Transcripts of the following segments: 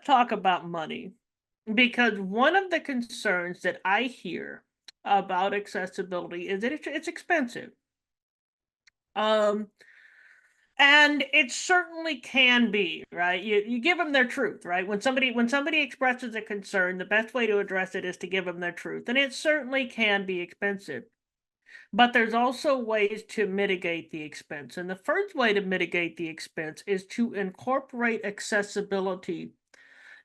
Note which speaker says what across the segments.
Speaker 1: talk about money because one of the concerns that I hear about accessibility is that it's expensive. Um, and it certainly can be, right? You give them their truth, right? When somebody expresses a concern, the best way to address it is to give them their truth, and it certainly can be expensive. But there's also ways to mitigate the expense. And the first way to mitigate the expense is to incorporate accessibility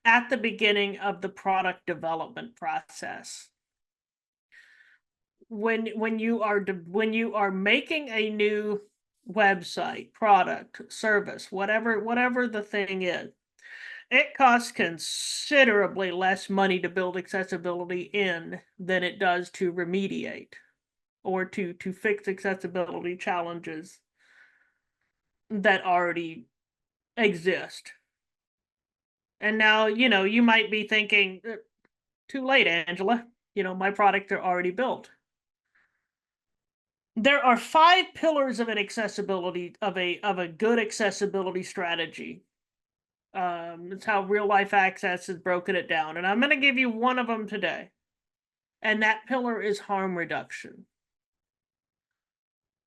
Speaker 1: at the beginning of the product development process. When you are making a new website, product, service, whatever the thing is, it costs considerably less money to build accessibility in than it does to remediate or to fix accessibility challenges that already exist. And now, you might be thinking, too late, Angela. My products are already built. There are 5 pillars of an accessibility of a good accessibility strategy. It's how Real Life Access has broken it down, and I'm going to give you one of them today. And that pillar is harm reduction.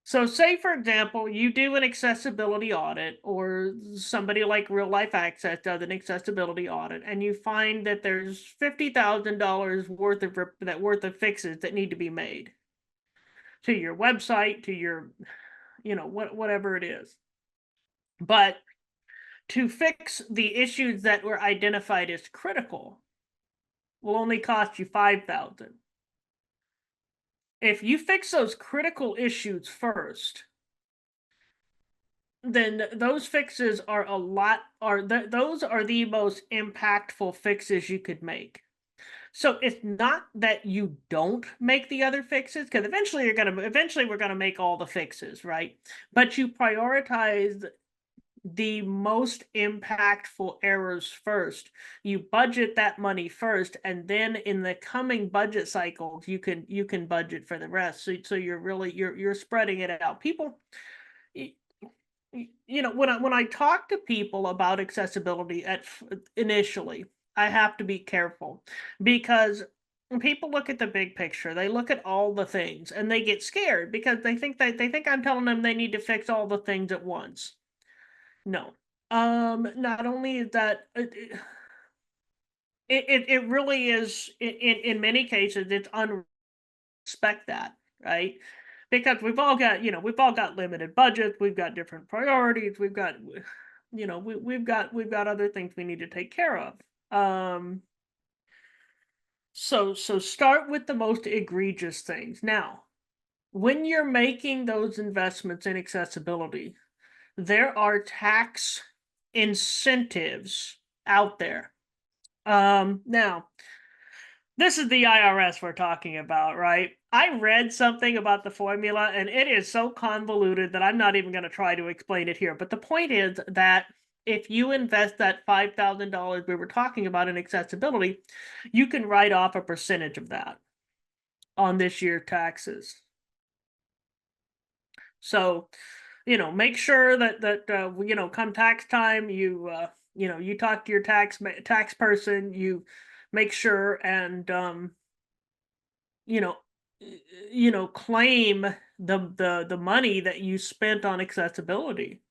Speaker 1: So say, for example, you do an accessibility audit, or somebody like Real Life Access does an accessibility audit, and you find that there's $50,000 worth of fixes that need to be made to your website, to your, whatever it is. But to fix the issues that were identified as critical will only cost you 5,000. If you fix those critical issues first, then those fixes are those are the most impactful fixes you could make. So it's not that you don't make the other fixes, because eventually we're gonna make all the fixes, right? But you prioritize the most impactful errors first. You budget that money first, and then in the coming budget cycles, you can budget for the rest. So you're spreading it out. People, when I talk to people about accessibility initially, I have to be careful, because when people look at the big picture, they look at all the things and they get scared because they think I'm telling them they need to fix all the things at once. No. Not only is that it really is, in many cases it's unrespect that, right? Because we've all got limited budgets, we've got different priorities, we've got other things we need to take care of. So start with the most egregious things. Now, when you're making those investments in accessibility, there are tax incentives out there. Now, this is the IRS we're talking about, right? I read something about the formula, and it is so convoluted that I'm not even going to try to explain it here. But the point is that if you invest that $5,000 we were talking about in accessibility, you can write off a percentage of that on this year's taxes. So, make sure that come tax time, you talk to your tax person, you make sure and you know claim the money that you spent on accessibility.